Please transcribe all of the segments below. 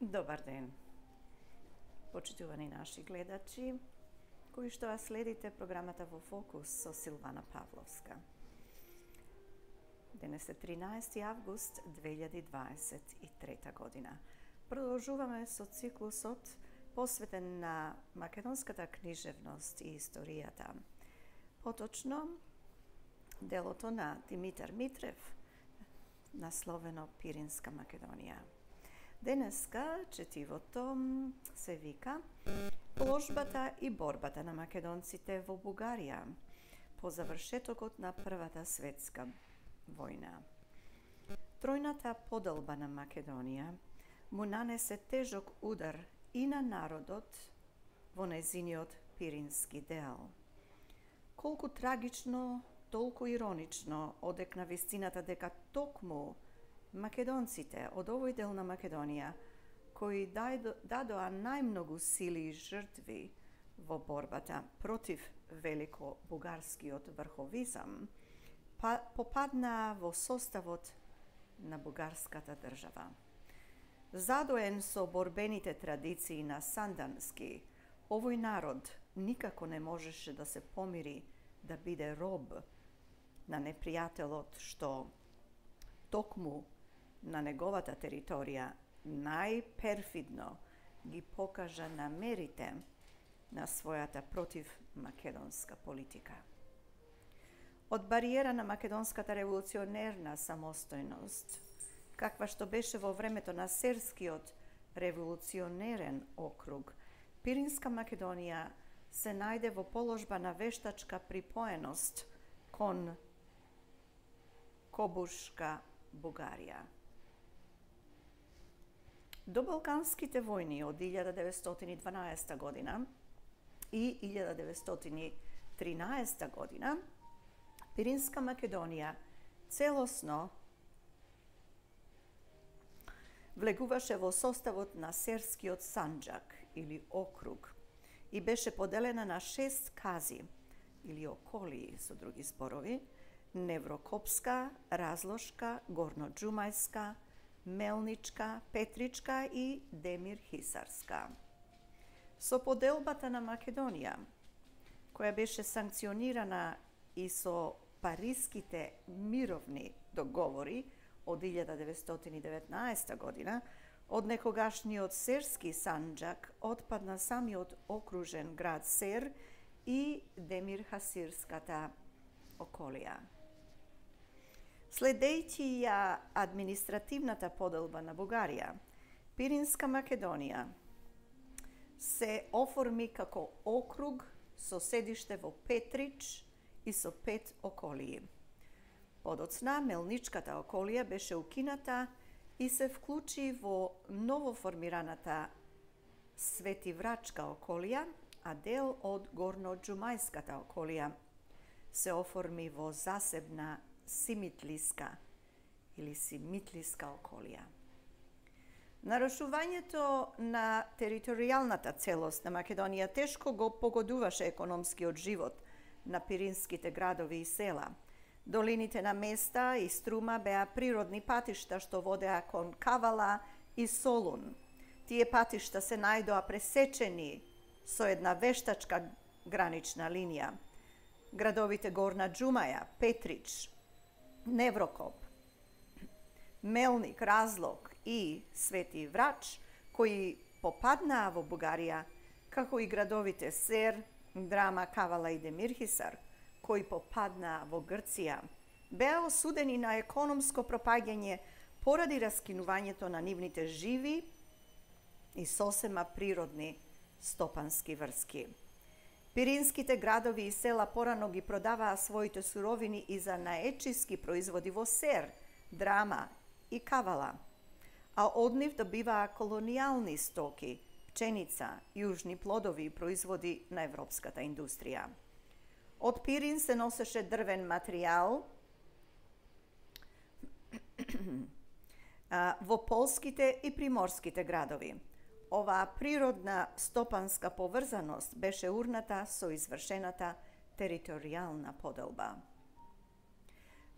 Dobar ден, почитувани наши гледачи, кои што ја следите програмата Во фокус со Силвана Павловска. Денес е 13. август 2023 година. Продолжуваме со циклусот посветен на македонската книжевност и историјата. Поточно, делото на Димитар Митрев, насловено Пиринска Македонија. Денеска четивото се вика Положбата и борбата на македонците во Бугарија по завршетокот на Првата светска војна. Тројната поделба на Македонија му нанесе тежок удар и на народот во нејзиниот пирински дел. Колку трагично, толку иронично одекна вистината дека токму македонците од овој дел на Македонија, кои дадоа најмногу сили и жртви во борбата против велико-бугарскиот врховизам, попаднаа во составот на бугарската држава. Задоен со борбените традиции на Сандански, овој народ никако не можеше да се помири да биде роб на непријателот што токму на неговата територија најперфидно ги покажа намерите на својата против-македонска политика. Од бариера на македонската револуционерна самостојност, каква што беше во времето на Серскиот револуционерен округ, Пиринска Македонија се најде во положба на вештачка припоеност кон Кобуршка Бугарија. До Балканските војни од 1912 година и 1913 година, Пиринска Македонија целосно влегуваше во составот на Серскиот Санџак или округ и беше поделена на 6 кази или околии, со други зборови: Неврокопска, Разлошка, Горноџумајска, Мелничка, Петричка и Демир-Хисарска. Со поделбата на Македонија, која беше санкционирана и со Париските мировни договори од 1919 година, од некогашниот Серски Санџак отпадна самиот окружен град Сер и Демир-Хасирската околија. Следејќи ја административната поделба на Бугарија, Пиринска Македонија се оформи како округ со седиште во Петрич и со 5 околии. Подоцна, Мелничката околија беше укината и се вклучи во новоформираната Светиврачка околија, а дел од Горноџумајската околија се оформи во засебна Симитлиска или Симитлиска околија. Нарушувањето на територијалната целост на Македонија тешко го погодуваше економскиот живот на пиринските градови и села. Долините на Места и Струма беа природни патишта што водеа кон Кавала и Солун. Тие патишта се најдоа пресечени со една вештачка гранична линија. Градовите Горна Џумаја, Петрич, Неврокоп, Мелник, Разлог и Свети Врач, кои попаднаа во Бугарија, како и градовите Сер, Драма, Кавала и Демир-Хисар, кои попаднаа во Грција, беа осудени на економско пропаѓање поради раскинувањето на нивните живи и сосема природни стопански врски. Пиринските градови и села порано ги продаваа своите суровини и за наечиски производи во Сер, Драма и Кавала, а од нив добиваа колонијални стоки, пченица, јужни плодови и производи на европската индустрија. Од Пирин се носеше дрвен материјал во полските и приморските градови. Оваа природна стопанска поврзаност беше урната со извршената територијална поделба.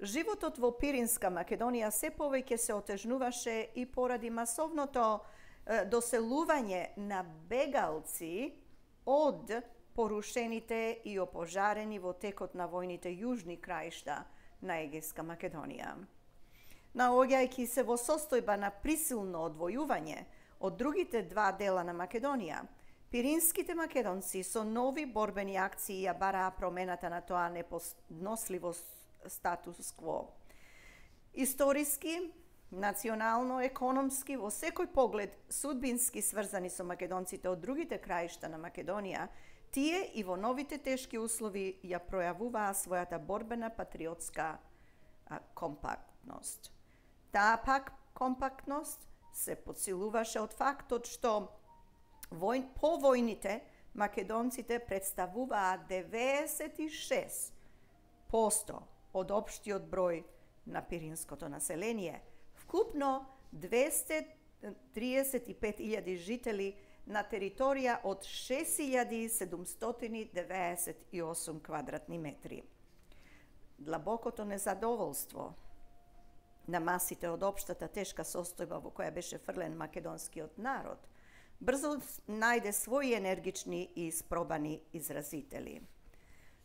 Животот во Пиринска Македонија се повеќе се отежнуваше и поради масовното доселување на бегалци од порушените и опожарени во текот на војните јужни краишта на Егејска Македонија. Наоѓајќи се во состојба на присилно одвојување од другите два дела на Македонија, пиринските македонци со нови борбени акции ја бараа промената на тоа неподносливо статус кво. Историски, национално, економски, во секој поглед судбински сврзани со македонците од другите краишта на Македонија, тие и во новите тешки услови ја пројавуваа својата борбена патриотска компактност. Таа пак компактност се подсилуваше од фактот што по војните македонците представуваа 96% од општиот број на пиринското население, вкупно 235.000 жители на територија од 6.798 квадратни метри. Длабокото незадоволство на масите од општата тешка состојба во која беше фрлен македонскиот народ, брзо најде своји енергични и испробани изразители.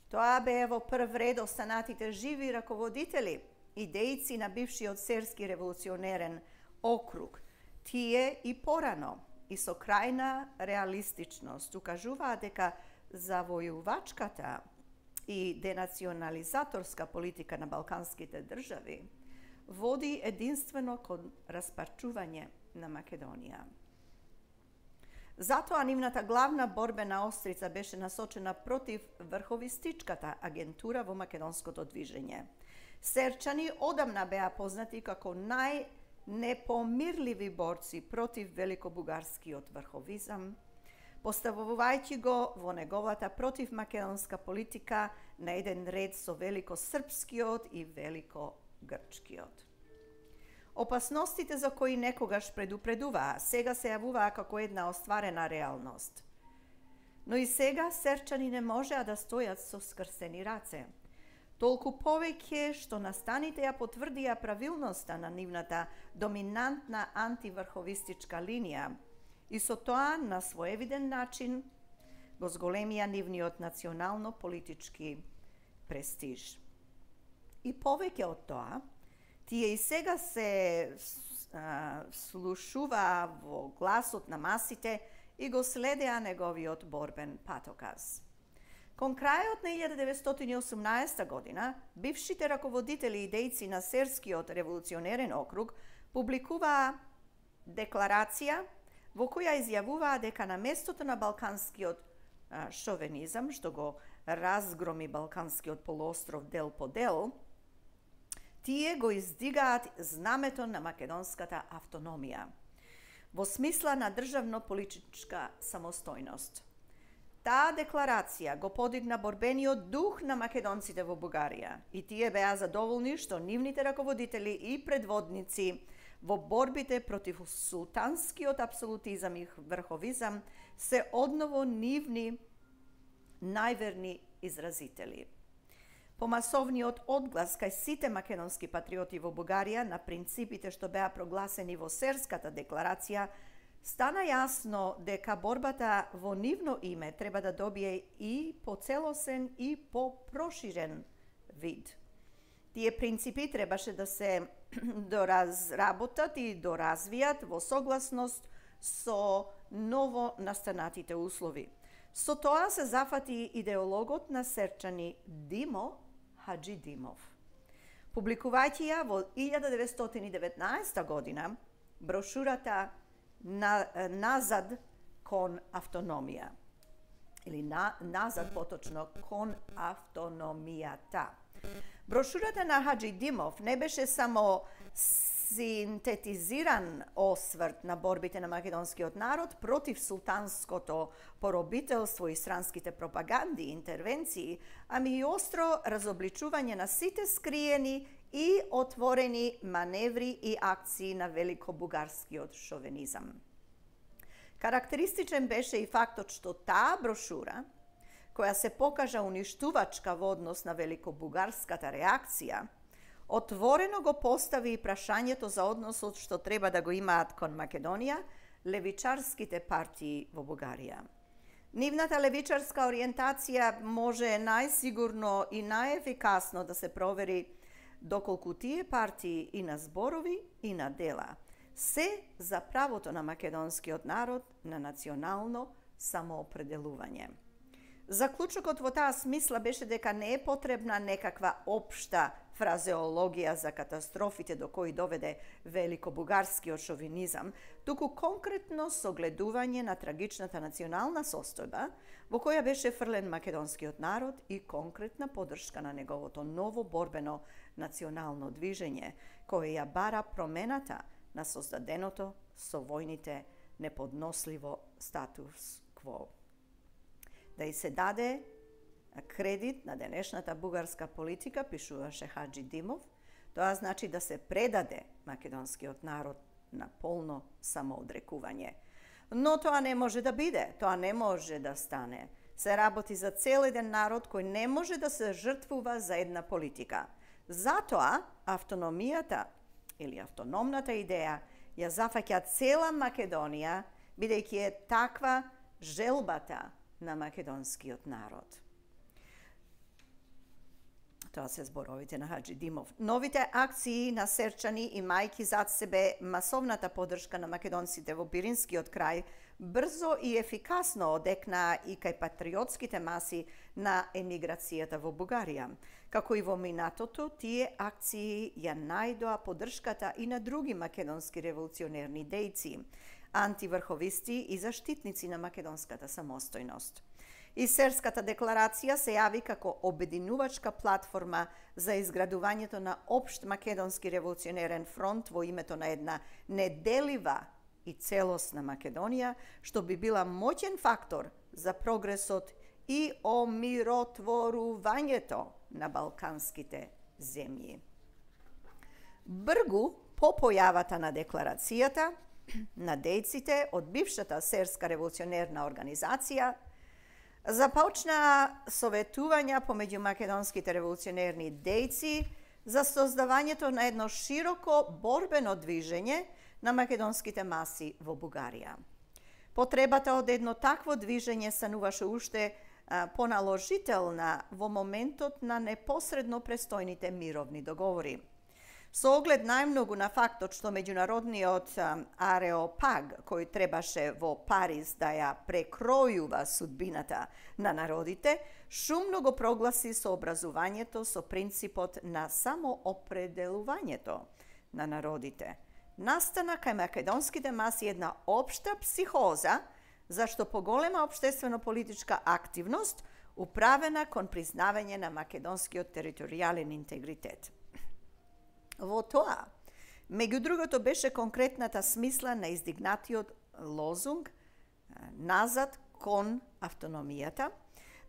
Тоа беа во прв ред останатите живи раководители, идејци на бившиот серски револуционерен округ. Тие и порано и со крајна реалистичност укажуваа дека завојувачката и денационализаторска политика на балканските држави води единствено кон распарчување на Македонија. Затоа нивната главна борбена острица беше насочена против врховистичката агентура во македонското движење. Серчани одамна беа познати како непомирливи борци против великобугарскиот врховизам, поставувајќи го во неговата противмакедонска политика на еден ред со великосрпскиот и великогрчкиот. Опасностите за кои некогаш предупредуваа, сега се јавуваа како една остварена реалност. Но и сега серчани не можеа да стојат со скрсени раце. Толку повеќе што настаните ја потврдија правилноста на нивната доминантна антиврховистичка линија и со тоа на своевиден начин го зголемија нивниот национално-политички престиж. И повеќе од тоа, тие и сега се слушуваа во гласот на масите и го следеа неговиот борбен патоказ. Кон крајот на 1918 година, бившите раководители и дејци на Серскиот револуционерен округ публикуваа декларација во која изјавуваа дека на местото на балканскиот шовенизам, што го разгроми балканскиот полуостров дел по дел, тие го издигаат знамето на македонската автономија, во смисла на државно-политичка самостојност. Таа декларација го подигна борбениот дух на македонците во Бугарија и тие беа задоволни што нивните раководители и предводници во борбите против султанскиот апсолутизам и врховизам се одново нивни најверни изразители. По масовниот одглас кај сите македонски патриоти во Бугарија на принципите што беа прогласени во Серската декларација, стана јасно дека борбата во нивно име треба да добие и поцелосен и попроширен вид. Тие принципи требаше да се доразработат и доразвијат во согласност со ново настанатите услови. Со тоа се зафати идеологот на серчани Димо Хаџидимов. Публикувајќи ја во 1919 година брошурата Назад кон автономија, или назад поточно кон автономијата. Брошурата на Хаџидимов не беше само синтетизиран осврт на борбите на македонскиот народ против султанското поробителство и странските пропаганди и интервенции, ами и остро разобличување на сите скриени и отворени маневри и акции на великобугарскиот шовенизам. Карактеристичен беше и фактот што таа брошура, која се покажа уништувачка во однос на великобугарската реакција, отворено го постави и прашањето за односот што треба да го имаат кон Македонија левичарските партии во Бугарија. Нивната левичарска ориентација може најсигурно и најефикасно да се провери доколку тие партии и на зборови и на дела се за правото на македонскиот народ на национално самоопределување. Заклучокот во таа смисла беше дека не е потребна некаква општа фразеологија за катастрофите до кои доведе великобугарскиот шовинизам, туку конкретно согледување на трагичната национална состојба во која беше фрлен македонскиот народ и конкретна поддршка на неговото ново борбено национално движење, кое ја бара промената на создаденото со војните неподносливо статус кво. Да и се даде кредит на денешната бугарска политика, пишуваше Хаджи Димов, тоа значи да се предаде македонскиот народ на полно самоодрекување. Но тоа не може да биде, тоа не може да стане. Се работи за цел еден народ кој не може да се жртвува за една политика. Затоа автономијата или автономната идеја ја зафаќа цела Македонија, бидејќи е таква желбата на македонскиот народ. Тоа се зборовите на Хаджи Димов. Новите акции на Серчани и мајки зад себе масовната поддршка на македонците во Пиринскиот крај брзо и ефикасно одекнаа и кај патриотските маси на емиграцијата во Бугарија. Како и во минатото, тие акции ја најдоа поддршката и на други македонски револуционерни дејци, антиврховисти и заштитници на македонската самостојност. И Серската декларација се јави како обединувачка платформа за изградувањето на општ македонски револуционерен фронт во името на една неделива и целосна Македонија, што би била моќен фактор за прогресот и омиротворувањето на балканските земји. Бргу по појавата на декларацијата на дејците од бившата Серска револуционерна организација, започнаа советувања помеѓу македонските револуционерни дејци за создавањето на едно широко борбено движење на македонските маси во Бугарија. Потребата од едно такво движење стануваше уште поналожителна во моментот на непосредно престојните мировни договори. Со оглед најмногу на фактот што меѓународниот Ареопаг, кој требаше во Париз да ја прекројува судбината на народите, шумно го прогласи сообразувањето со принципот на самоопределувањето на народите. Настана кај македонските маси една општа психоза, зашто поголема општествено-политичка активност управена кон признавање на македонскиот територијален интегритет. Во тоа, меѓу другото, беше конкретната смисла на издигнатиот лозунг назад кон автономијата,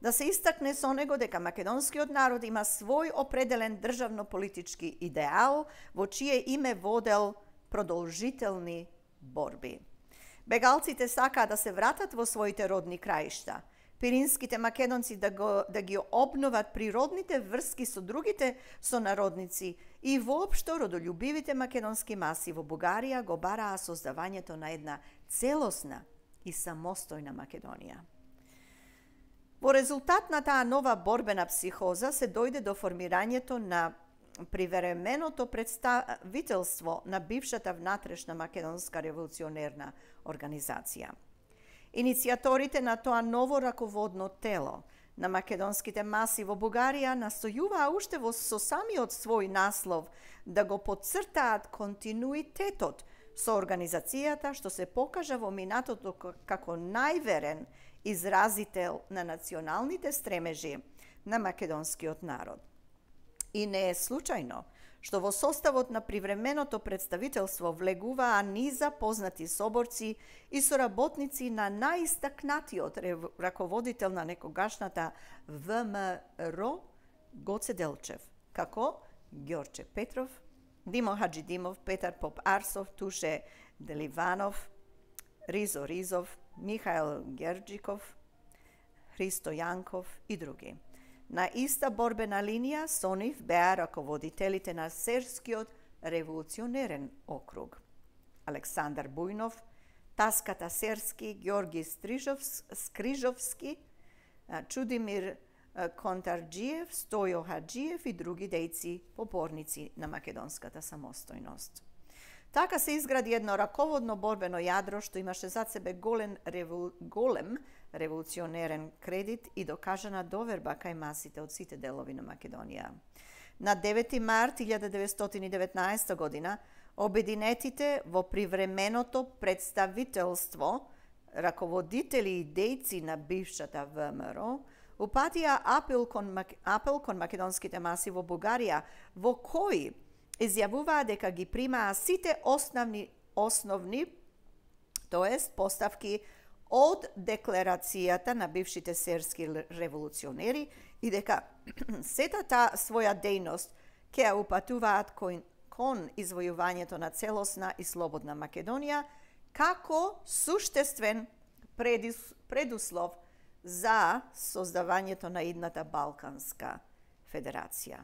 да се истакне со него дека македонскиот народ има свој определен државно-политички идеал, во чие име водел продолжителни борби. Бегалците сакаа да се вратат во своите родни краишта. Пиринските македонци да ги обноват природните врски со другите сонародници и воопшто родолюбивите македонски маси во Бугарија го бараа создавањето на една целосна и самостојна Македонија. Во резултат на таа нова борбена психоза се дојде до формирањето на привременото представителство на бившата внатрешна македонска револуционерна организација. Иницијаторите на тоа ново раководно тело на македонските маси во Бугарија настојуваа уште со самиот свој наслов да го потцртаат континуитетот со организацијата, што се покажа во минатото како најверен изразител на националните стремежи на македонскиот народ. И не е случајно што во составот на привременото представителство влегуваа низа познати соборци и соработници на најистакнатиот раководител на некогашната ВМРО Гоце Делчев, како Ѓорче Петров, Димо Хаджи Димов, Петар Поп Арсов, Туше Деливанов, Ризо Ризов, Михаил Герџиков, Христо Јанков и други. На иста борбена линија со нив беа раководителите на Серскиот револуционерен округ: Александар Бујнов, Таската Серски, Георги Скрижовски, Чудимир Контарджиев, Стојо Хаджиев и други дејци попорници на македонската самостојност. Така се изгради едно раководно борбено јадро што имаше зад себе голем револуционерен кредит и докажана доверба кај масите од сите делови на Македонија. На 9 март 1919 година обединетите во привременото представителство, раководители и дејци на бившата ВМРО, упатија апел кон македонските маси во Бугарија, во кој изјавуваа дека ги примаа сите основни, тоест поставки од декларацијата на бившите серски револуционери и дека сета таа своја дејност ќе ја упатуваат кон извојувањето на целосна и слободна Македонија како суштествен предуслов за создавањето на идната Балканска федерација.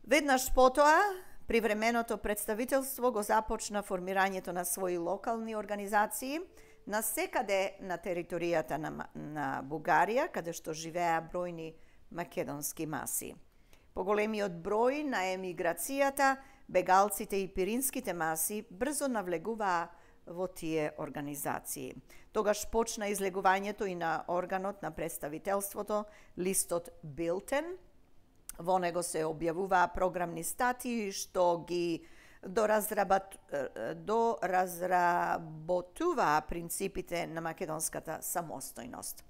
Веднаш потоа, привременото представителство го започна формирањето на своји локални организации насекаде на територијата на Бугарија, каде што живеа бројни македонски маси. Поголемиот број на емиграцијата, бегалците и пиринските маси брзо навлегуваа во тие организации. Тогаш почна излегувањето и на органот на представителството, листот Билтен. Во него се објавуваа програмни статии што ги доразработуваа принципите на македонската самостојност.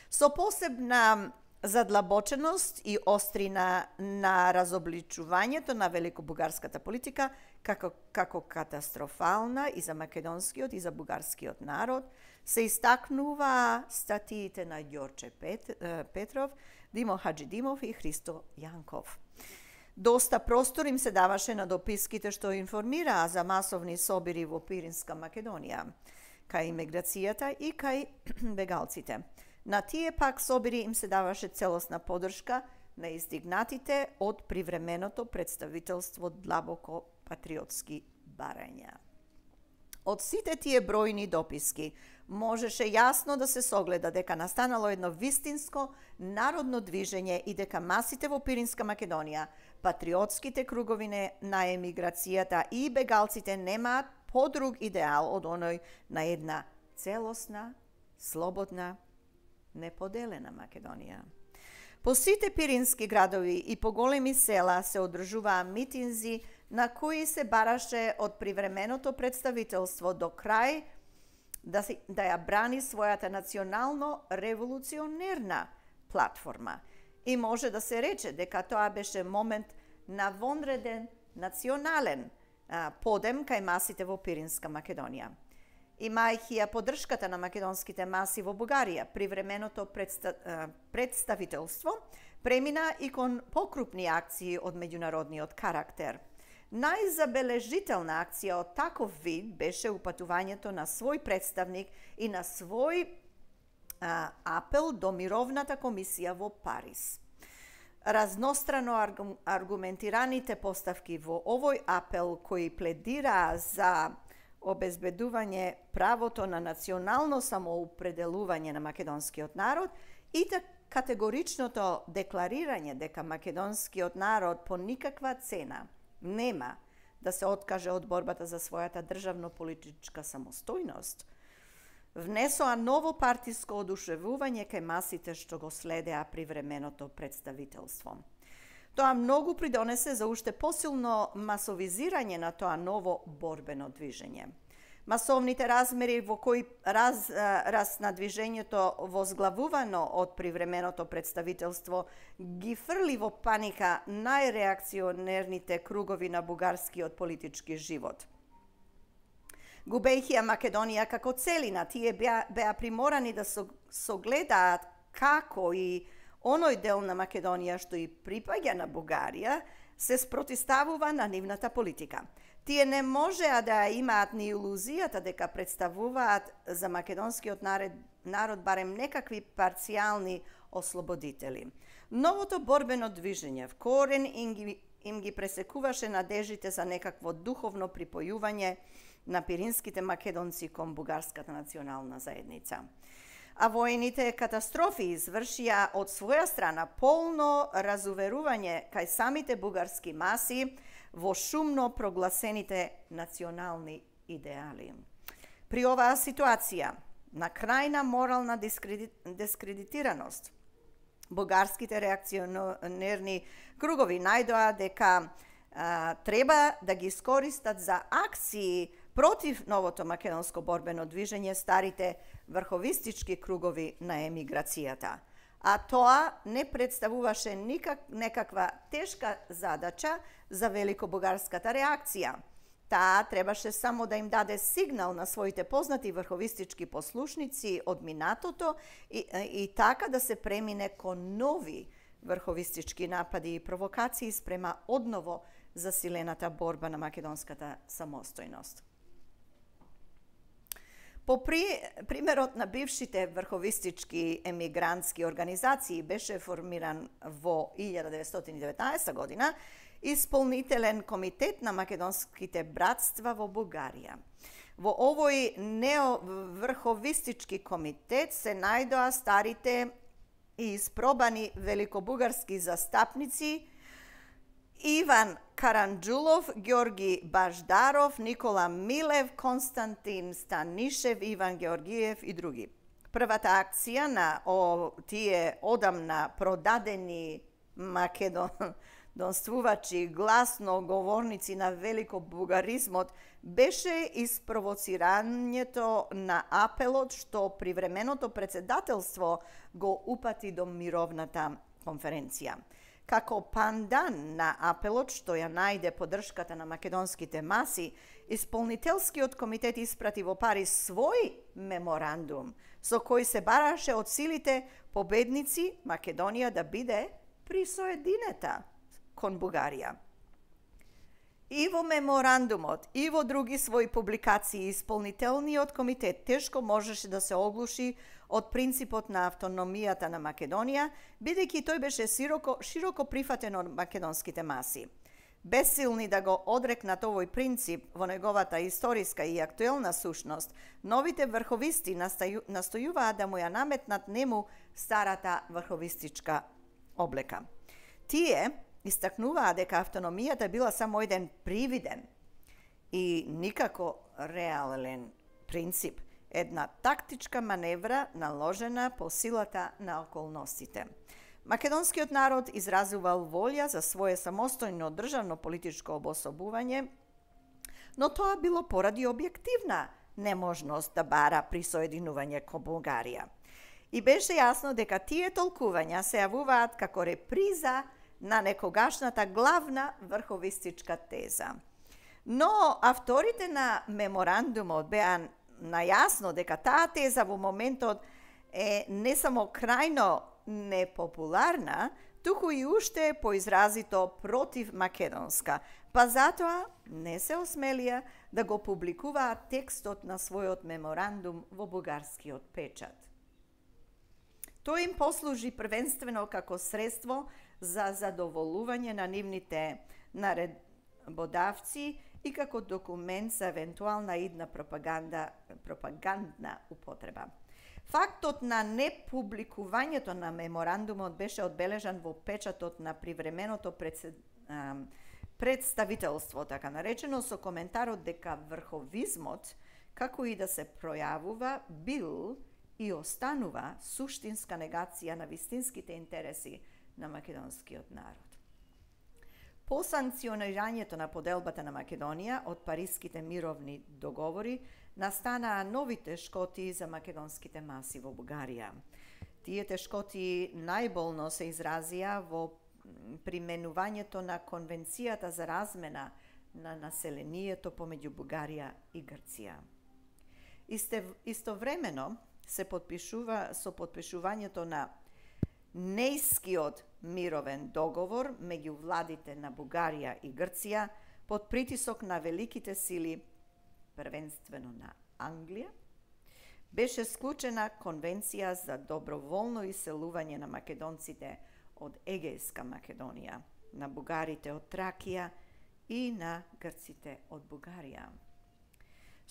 Со посебна задлабоченост и острина на разобличувањето на великобугарската политика како катастрофална и за македонскиот и за бугарскиот народ, се истакнуваа статиите на Ѓорче Петров, Димо Хаджидимов и Христо Јанков. Доста простор им се даваше на дописките што информираа за масовни собири во Пиринска Македонија, кај имиграцијата и кај бегалците. На тие пак собири им се даваше целосна подршка на издигнатите од привременото представителство длабоко патриотски барања. Од сите тие бројни дописки можеше јасно да се согледа дека настанало едно вистинско народно движење и дека масите во Пиринска Македонија, патриотските кругови на емиграцијата и бегалците немаат подруг идеал од оној на една целосна, слободна, неподелена Македонија. По сите пирински градови и по големи села се одржуваа митинзи на кои се бараше од привременото представителство до крај да ја брани својата национално револуционерна платформа. И може да се рече дека тоа беше момент на вонреден национален подем кај масите во Пиринска Македонија. Имајќи ја поддршката на македонските маси во Бугарија, привременото представителство премина и кон покрупни акции од меѓународниот карактер. Најзабележителна акција од таков вид беше упатувањето на свој представник и на свој апел до Мировната комисија во Париз. Разнострано аргументираните поставки во овој апел кои пледираа за обезбедување правото на национално самоопределување на македонскиот народ и категоричното декларирање дека македонскиот народ по никаква цена нема да се откаже од борбата за својата државно-политичка самостојност, внесоа ново партиско одушевување кај масите што го следеа привременото представителство. Тоа многу придонесе за уште посилно масовизирање на тоа ново борбено движење. Масовните размери во кои раз на движењето возглавувано од привременото представителство ги фрли во паника најреакционерните кругови на бугарскиот политички живот. Губејќи ја Македонија како целина, тие беа приморани да согледаат како и оној дел на Македонија што и припаѓа на Бугарија се спротиставува на нивната политика. Тие не можеа да имаат ни илузијата дека представуваат за македонскиот народ барем некакви парцијални ослободители. Новото борбено движење в корен им ги пресекуваше надежите за некакво духовно припојување на пиринските македонци кон бугарската национална заедница. А воените катастрофи извршија од своја страна полно разуверување кај самите бугарски маси во шумно прогласените национални идеали. При оваа ситуација, на крајна морална дискредитираност, бугарските реакционерни кругови најдоа дека треба да ги искористат за акции против новото македонско борбено движење старите врховистички кругови на емиграцијата. А тоа не представуваше некаква тешка задача за великобугарската реакција. Таа требаше само да им даде сигнал на своите познати врховистички послушници од минатото и така да се премине кон нови врховистички напади и провокации спрема одново засилената борба на македонската самостојност. По примерот на бившите врховистички емигрантски организации беше формиран во 1919 година Исполнителен комитет на македонските братства во Бугарија. Во овој неоврховистички комитет се најдоа старите и испробани великобугарски застапници Иван Каранџулов, Георги Баждаров, Никола Милев, Константин Станишев, Иван Георгиев и други. Првата акција на тие одамна продадени македонствувачи, гласно говорници на великобугаризмот, беше испровоцирањето на апелот што привременото председателство го упати до мировната конференција. Како пандан на апелот што ја најде поддршката на македонските маси, Исполнителскиот комитет испрати во Париз свој меморандум со кој се бараше од силите победници Македонија да биде присоединета кон Бугарија. И во меморандумот, и во други своји публикации, Исполнителниот комитет тешко можеше да се оглуши од принципот на автономијата на Македонија, бидејќи тој беше широко прифатен од македонските маси. Бесилни да го одрекнат овој принцип во неговата историска и актуелна сушност, новите врховисти настојуваа да му ја наметнат нему старата врховистичка облека. Тие истакнуваа дека автономијата била само еден привиден и никако реален принцип, една тактичка маневра наложена по силата на околностите. Македонскиот народ изразувал волја за свое самостојно државно политичко обособување, но тоа било поради објективна неможност да бара присоединување кон Бугарија. И беше јасно дека тие толкувања се јавуваат како реприза на некогашната главна врховистичка теза. Но авторите на меморандумот беа најасно дека таа теза во моментот е не само крајно непопуларна, туку и уште поизразито против македонска, па затоа не се осмелија да го публикуваат текстот на својот меморандум во бугарскиот печат. Тој им послужи првенствено како средство за задоволување на нивните наредбодавци и како документ за евентуална идна пропагандна употреба. Фактот на непубликувањето на меморандумот беше одбележан во печатот на привременото представителство, така наречено, со коментарот дека врховизмот, како и да се пројавува, бил и останува суштинска негација на вистинските интереси на македонскиот народ. По санкционирањето на поделбата на Македонија од париските мировни договори, настанаа нови тешкоти за македонските маси во Бугарија. Тие тешкоти најболно се изразија во применувањето на Конвенцијата за размена на населението помеѓу Бугарија и Грција. Истовремено се подпишува со подпишувањето на Нејскиот мировен договор меѓу владите на Бугарија и Грција под притисок на великите сили, првенствено на Англија, беше склучена Конвенција за доброволно иселување на македонците од Егејска Македонија, на бугарите од Тракија и на грците од Бугарија.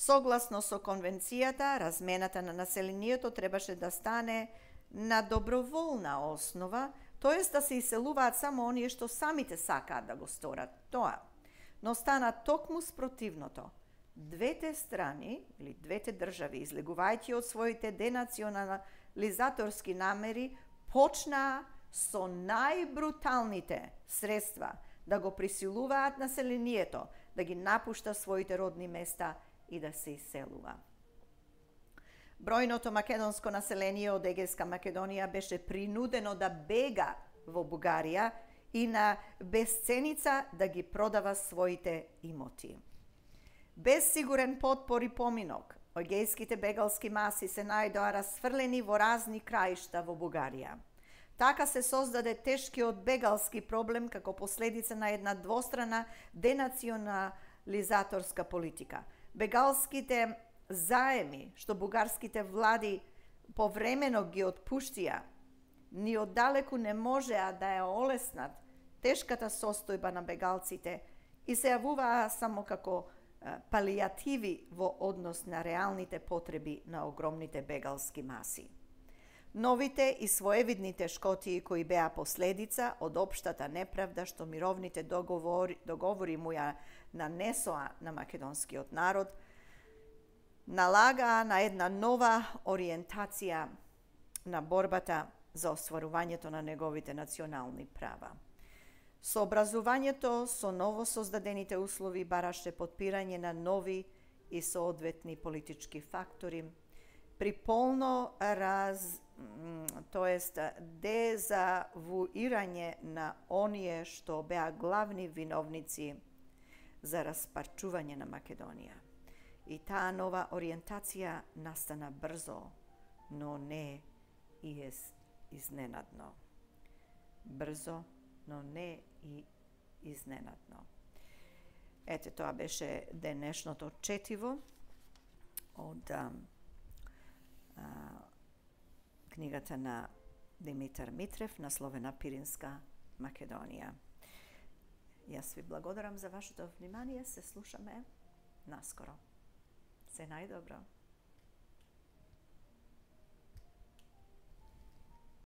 Согласно со конвенцијата, размената на населението требаше да стане на доброволна основа, тоест да се иселуваат само оние што самите сакаат да го сторат тоа. Но стана токму спротивното. Двете страни, или двете држави, излегувајќи од своите денационализаторски намери, почнаа со најбруталните средства да го присилуваат населението, да ги напушта своите родни места и да се иселува. Бројното македонско население од Егејска Македонија беше принудено да бега во Бугарија и на безценица да ги продава своите имоти. Без сигурен потпор и поминок, егејските бегалски маси се најдоа расфрлени во разни краишта во Бугарија. Така се создаде тешкиот бегалски проблем како последица на една двострана денационализаторска политика. Бегалските заеми што бугарските влади повремено ги отпуштија, ни оддалеку не можеа да ја олеснат тешката состојба на бегалците и се јавуваа само како палијативи во однос на реалните потреби на огромните бегалски маси. Новите и своевидни тешкотии кои беа последица од општата неправда што мировните договори му ја нанесоа на македонскиот народ, налагаа на една нова ориентација на борбата за остварувањето на неговите национални права. Со образувањето со новосоздадените услови бараше подпирање на нови и соодветни политички фактори, при полно дезавуирање на оние што беа главни виновници за распарчување на Македонија. И таа нова ориентација настана брзо, но не и изненадно. Брзо, но не и изненадно. Ете, тоа беше денешното четиво од книгата на Димитар Митрев, насловена Пиринска Македонија. Јас ви благодарам за вашето внимание, се слушаме наскоро. Се најдобро.